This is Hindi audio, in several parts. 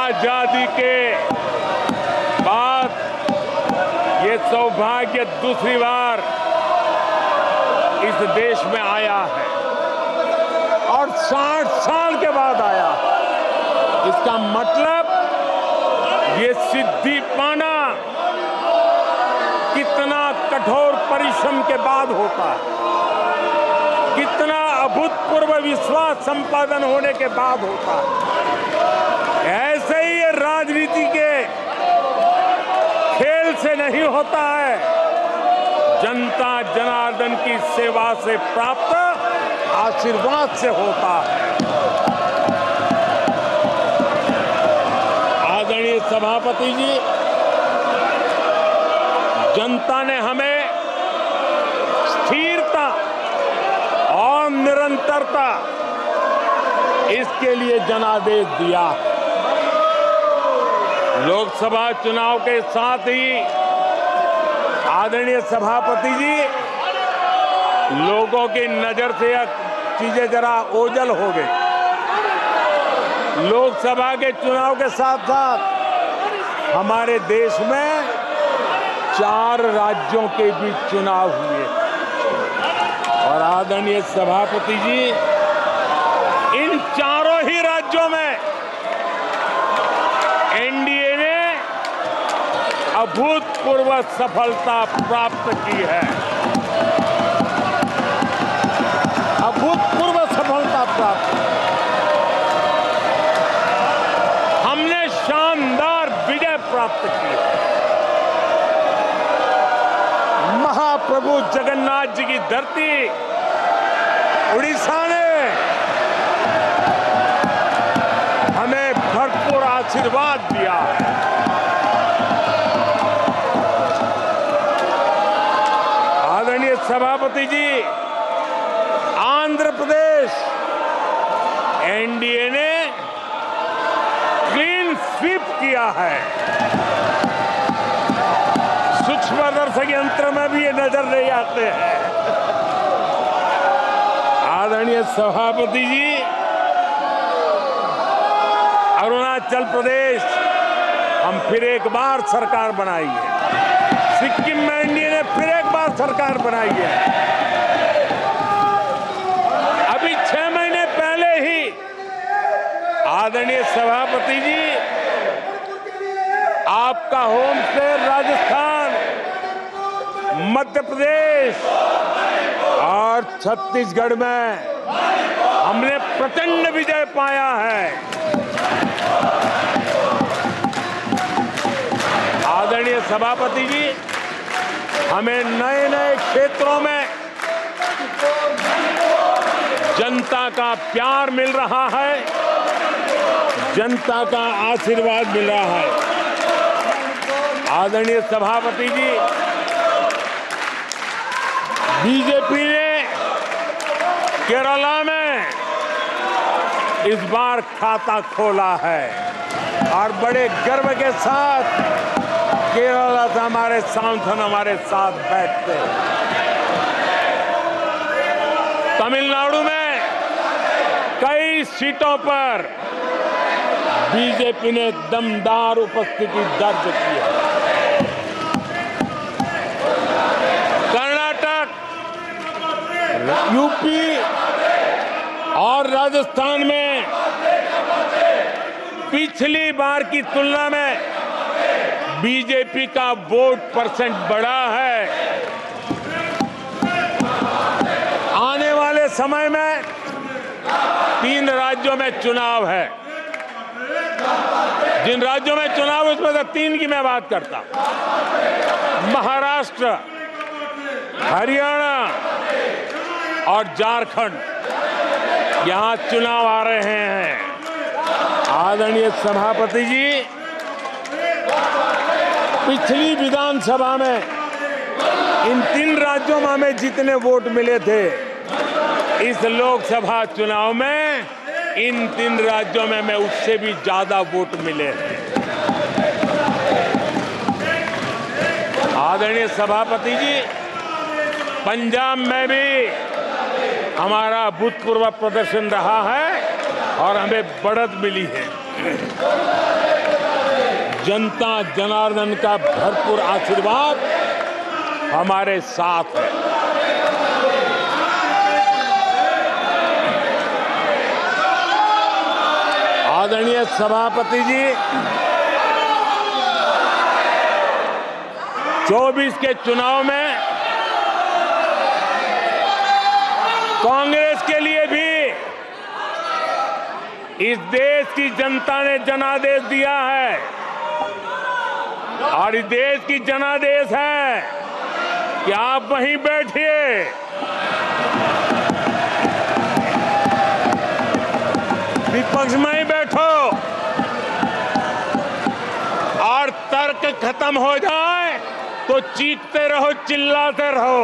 आजादी के बाद ये सौभाग्य दूसरी बार इस देश में आया है और 60 साल के बाद आया। इसका मतलब ये सिद्धि पाना कितना कठोर परिश्रम के बाद होता है, कितना अभूतपूर्व विश्वास संपादन होने के बाद होता है। ऐसे ही ये राजनीति के खेल से नहीं होता है, जनता जनार्दन की सेवा से प्राप्त आशीर्वाद से होता है। आदरणीय सभापति जी, जनता ने हमें स्थिरता और निरंतरता इसके लिए जनादेश दिया है। लोकसभा चुनाव के साथ ही आदरणीय सभापति जी, लोगों की नजर से चीजें जरा ओझल हो गई। लोकसभा के चुनाव के साथ साथ हमारे देश में 4 राज्यों के बीच चुनाव हुए और आदरणीय सभापति जी, इन चारों ही राज्यों में एनडीए ने अभूतपूर्व सफलता प्राप्त की है। अभूतपूर्व सफलता प्राप्त, हमने शानदार विजय प्राप्त की है। महाप्रभु जगन्नाथ जी की धरती उड़ीसा ने हमें भरपूर आशीर्वाद दिया है। आदरणीय सभापति जी, आंध्र प्रदेश एनडीए ने क्लीन स्वीप किया है। सूक्ष्मदर्शक यंत्र में भी ये नजर नहीं आते हैं। आदरणीय सभापति जी, अरुणाचल प्रदेश हम फिर एक बार सरकार बनाई है। सिक्किम में एनडीए ने फिर एक बार सरकार बनाई है। अभी 6 महीने पहले ही आदरणीय सभापति जी, आपका होम स्टेट राजस्थान, मध्य प्रदेश और छत्तीसगढ़ में हमने प्रचंड विजय पाया है। आदरणीय सभापति जी, हमें नए नए क्षेत्रों में जनता का प्यार मिल रहा है, जनता का आशीर्वाद मिल रहा है। आदरणीय सभापति जी, बीजेपी ने केरला में इस बार खाता खोला है और बड़े गर्व के साथ केरला से हमारे सांसद हमारे साथ बैठते हैं। तमिलनाडु में कई सीटों पर बीजेपी ने दमदार उपस्थिति दर्ज की है। कर्नाटक, यूपी और राजस्थान में पिछली बार की तुलना में बीजेपी का वोट परसेंट बढ़ा है। आने वाले समय में 3 राज्यों में चुनाव है। जिन राज्यों में चुनाव, उसमें से 3 की मैं बात करता हूं। महाराष्ट्र, हरियाणा और झारखंड, यहां चुनाव आ रहे हैं। आदरणीय सभापति जी, पिछली विधानसभा में इन 3 राज्यों में हमें जितने वोट मिले थे, इस लोकसभा चुनाव में इन 3 राज्यों में हमें उससे भी ज्यादा वोट मिले हैं। आदरणीय सभापति जी, पंजाब में भी हमारा अभूतपूर्व प्रदर्शन रहा है और हमें बढ़त मिली है। जनता जनार्दन का भरपूर आशीर्वाद हमारे साथ है। आदरणीय सभापति जी, 24 के चुनाव में कांग्रेस के लिए भी इस देश की जनता ने जनादेश दिया है और इस देश की जनादेश है कि आप वहीं बैठिए, विपक्ष में ही बैठो और तर्क खत्म हो जाए तो चीखते रहो, चिल्लाते रहो।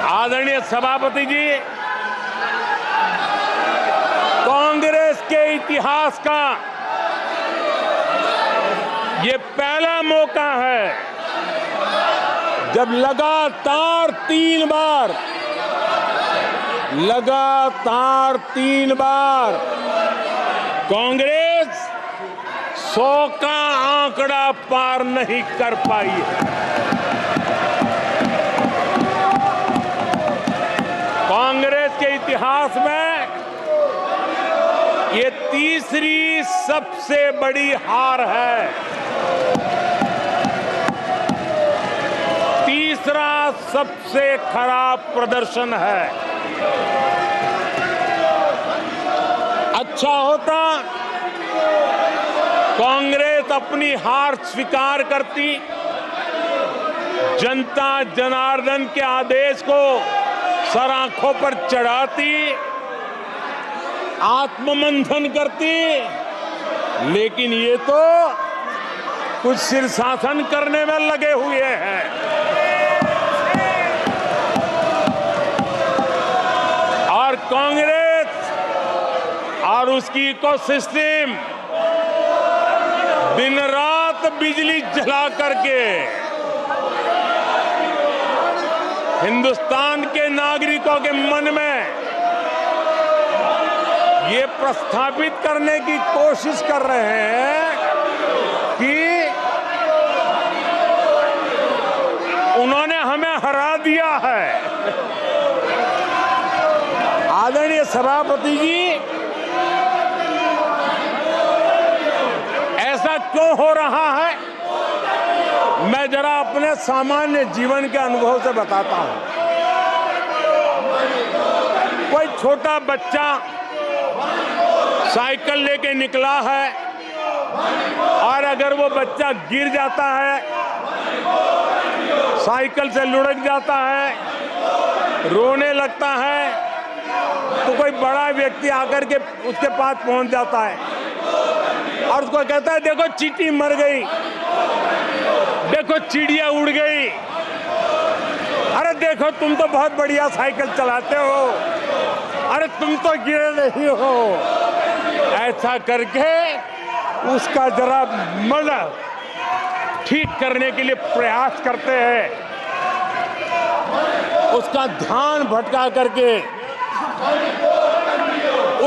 आदरणीय सभापति जी, कांग्रेस के इतिहास का ये पहला मौका है जब लगातार तीन बार कांग्रेस 100 का आंकड़ा पार नहीं कर पाई है। कांग्रेस के इतिहास में ये तीसरी सबसे बड़ी हार है, तीसरा सबसे खराब प्रदर्शन है। अच्छा होता कांग्रेस अपनी हार स्वीकार करती, जनता जनार्दन के आदेश को सर आंखों पर चढ़ाती, आत्ममंथन करती, लेकिन ये तो कुछ शीर्षासन करने में लगे हुए हैं। और कांग्रेस और उसकी इकोसिस्टम दिन रात बिजली जला करके हिंदुस्तान के नागरिकों के मन में ये प्रस्थापित करने की कोशिश कर रहे हैं कि उन्होंने हमें हरा दिया है। आदरणीय सभापति जी, ऐसा क्यों हो रहा है? मैं जरा अपने सामान्य जीवन के अनुभव से बताता हूं। कोई छोटा बच्चा साइकिल लेके निकला है और अगर वो बच्चा गिर जाता है, साइकिल से लुढ़क जाता है, रोने लगता है, तो कोई बड़ा व्यक्ति आकर के उसके पास पहुंच जाता है और उसको कहता है, देखो चींटी मर गई, देखो चिड़िया उड़ गई, अरे देखो तुम तो बहुत बढ़िया साइकिल चलाते हो, अरे तुम तो गिरे नहीं हो। ऐसा करके उसका जरा मन ठीक करने के लिए प्रयास करते हैं, उसका ध्यान भटका करके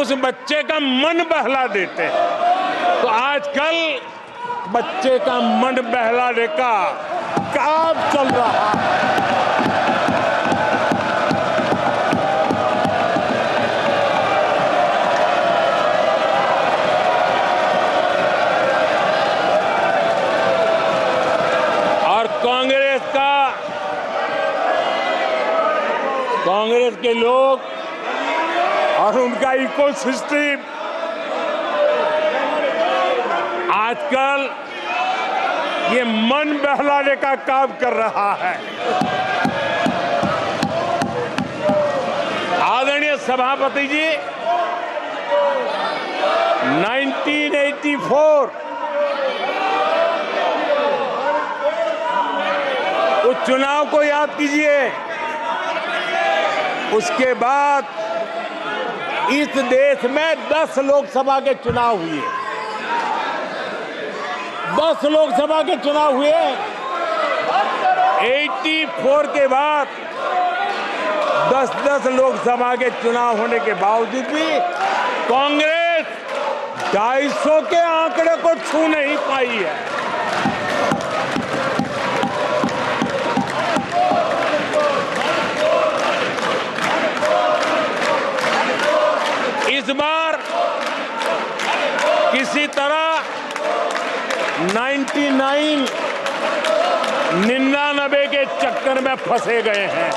उस बच्चे का मन बहला देते हैं। तो आजकल बच्चे का मन बहलाने का काम चल रहा है। और कांग्रेस के लोग और उनका इकोसिस्टम आजकल ये मन बहलाने का काम कर रहा है। आदरणीय सभापति जी, 1984 उस चुनाव को याद कीजिए। उसके बाद इस देश में 10 लोकसभा के चुनाव हुए, 10 लोकसभा के चुनाव हुए। 84 के बाद 10-10 लोकसभा के चुनाव होने के बावजूद भी कांग्रेस 250 के आंकड़े को छू नहीं पाई है। इस बार किसी तरह 99 के चक्कर में फंसे गए हैं।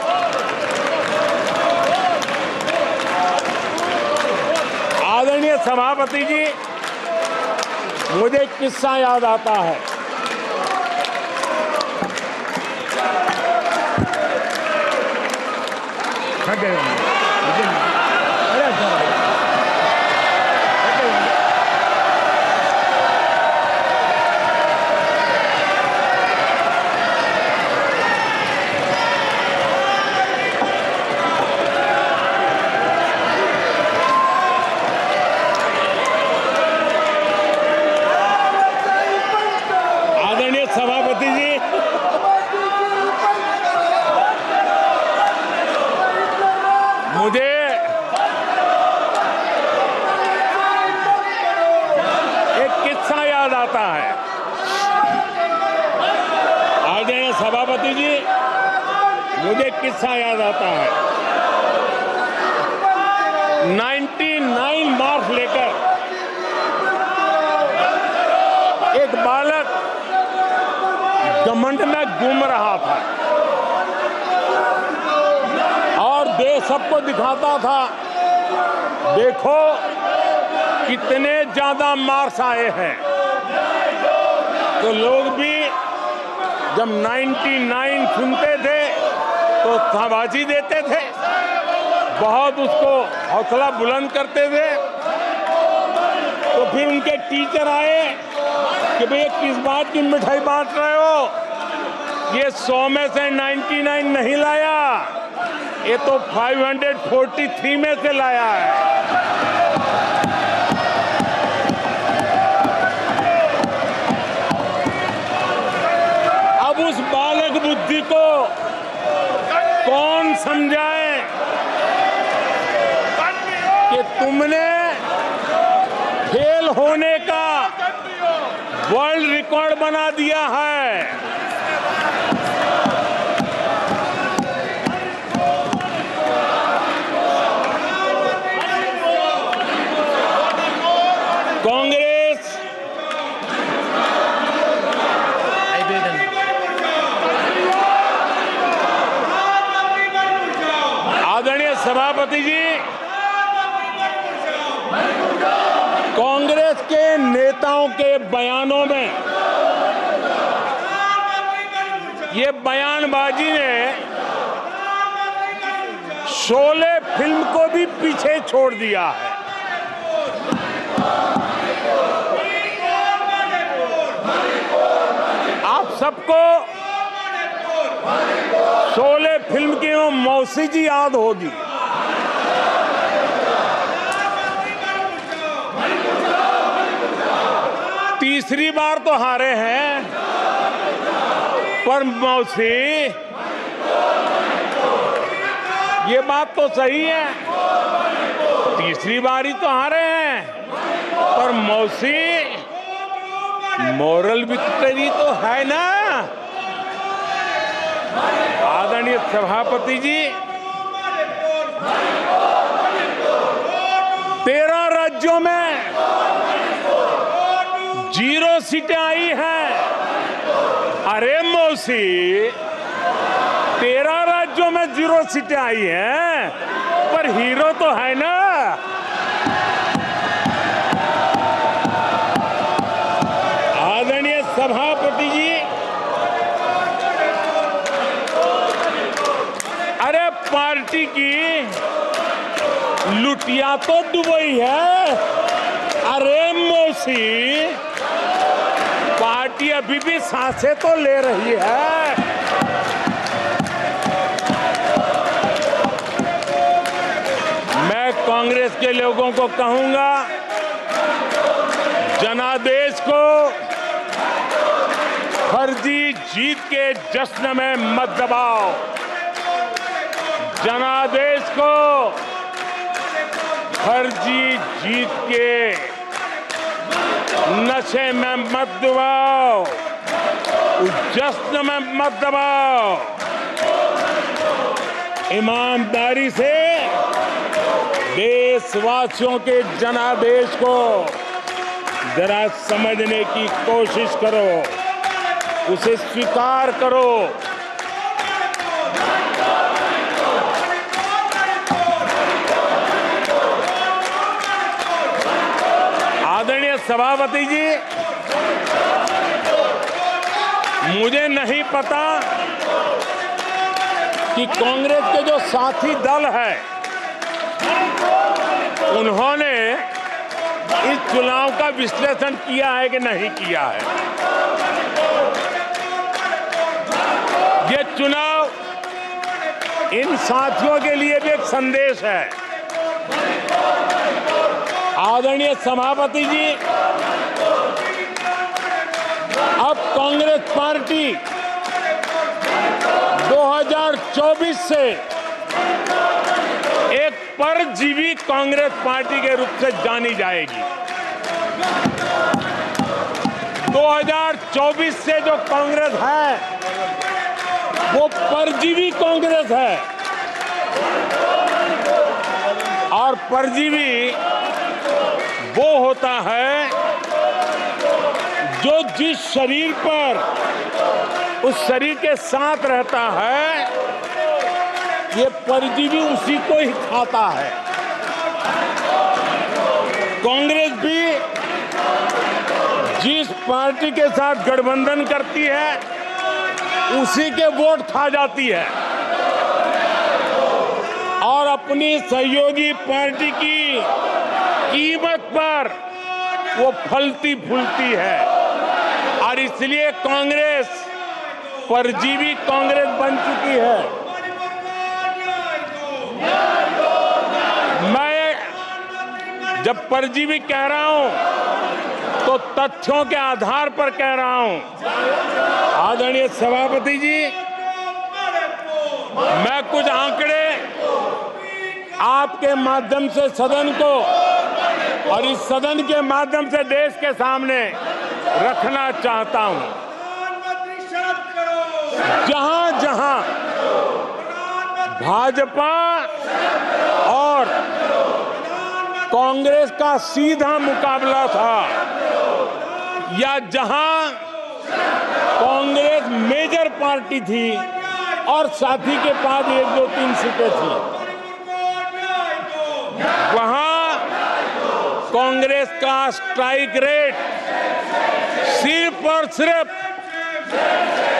आदरणीय सभापति जी, मुझे एक किस्सा याद आता है। सभापति जी, मुझे एक किस्सा याद आता है। आदरणीय सभापति जी, मुझे एक किस्सा याद आता है। 99 मार्क्स लेकर एक बालक घमंड में घूम रहा था और देश सबको दिखाता था, देखो कितने ज्यादा मार्क्स आए हैं। तो लोग भी जब 99 सुनते थे तो शाबाशी देते थे, बहुत उसको हौसला बुलंद करते थे। तो फिर उनके टीचर आए कि भैया किस बात की मिठाई बांट रहे हो, ये 100 में से 99 नहीं लाया, ये तो 543 में से लाया है। अब उस बालक बुद्धि को कौन समझाए कि तुमने फेल होने का वर्ल्ड रिकॉर्ड बना दिया है। कांग्रेस आदरणीय सभापति जी, कांग्रेस के नेताओं के बयानों में ये बयानबाजी ने शोले फिल्म को भी पीछे छोड़ दिया है। आप सबको शोले फिल्म की वो मौसी जी याद होगी। तीसरी बार तो हारे हैं, पर मौसी ये बात तो सही है, तीसरी बार ही तो हारे हैं, पर मौसी मोरल विक्ट्री तो है ना। आदरणीय सभापति जी, 13 राज्यों में 0 सीटें आई हैं। अरे मौसी, 13 राज्यों में 0 सीटें आई हैं, पर हीरो तो है ना। आदरणीय सभापति जी, अरे पार्टी की लुटिया तो दुबई है। अरे मौसी, पार्टी अभी भी सांसें तो ले रही है। मैं कांग्रेस के लोगों को कहूंगा, जनादेश को फर्जी जीत के जश्न में मत दबाओ। जनादेश को फर्जी जीत के नशे में मत दबाओ, उस जश्न में मत दबाओ। ईमानदारी से देशवासियों के जनादेश को जरा समझने की कोशिश करो, उसे स्वीकार करो। आदरणीय सभापति जी, मुझे नहीं पता कि कांग्रेस के जो साथी दल है उन्होंने इस चुनाव का विश्लेषण किया है कि नहीं किया है। ये चुनाव इन साथियों के लिए भी एक संदेश है। आदरणीय सभापति जी, अब कांग्रेस पार्टी 2024 से एक परजीवी कांग्रेस पार्टी के रूप से जानी जाएगी। 2024 से जो कांग्रेस है वो परजीवी कांग्रेस है, और परजीवी वो होता है जो जिस शरीर पर उस शरीर के साथ रहता है, ये परजीवी उसी को ही खाता है। कांग्रेस भी जिस पार्टी के साथ गठबंधन करती है उसी के वोट खा जाती है, और अपनी सहयोगी पार्टी की कीमत पर वो फलती फूलती है, और इसलिए कांग्रेस परजीवी कांग्रेस बन चुकी है। मैं जब परजीवी कह रहा हूं तो तथ्यों के आधार पर कह रहा हूं। आदरणीय सभापति जी, मैं कुछ आंकड़े आपके माध्यम से सदन को और इस सदन के माध्यम से देश के सामने रखना चाहता हूं। जहां जहां भाजपा और कांग्रेस का सीधा मुकाबला था, या जहां कांग्रेस मेजर पार्टी थी और साथी के पास 1, 2, 3 सीटें थी, वहां कांग्रेस का स्ट्राइक रेट सिर्फ और सिर्फ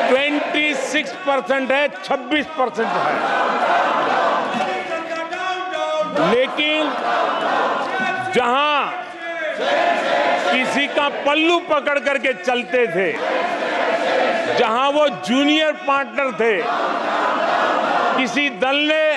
26% है, 26% है। लेकिन जहां किसी का पल्लू पकड़ करके चलते थे, जहां वो जूनियर पार्टनर थे, किसी दल ने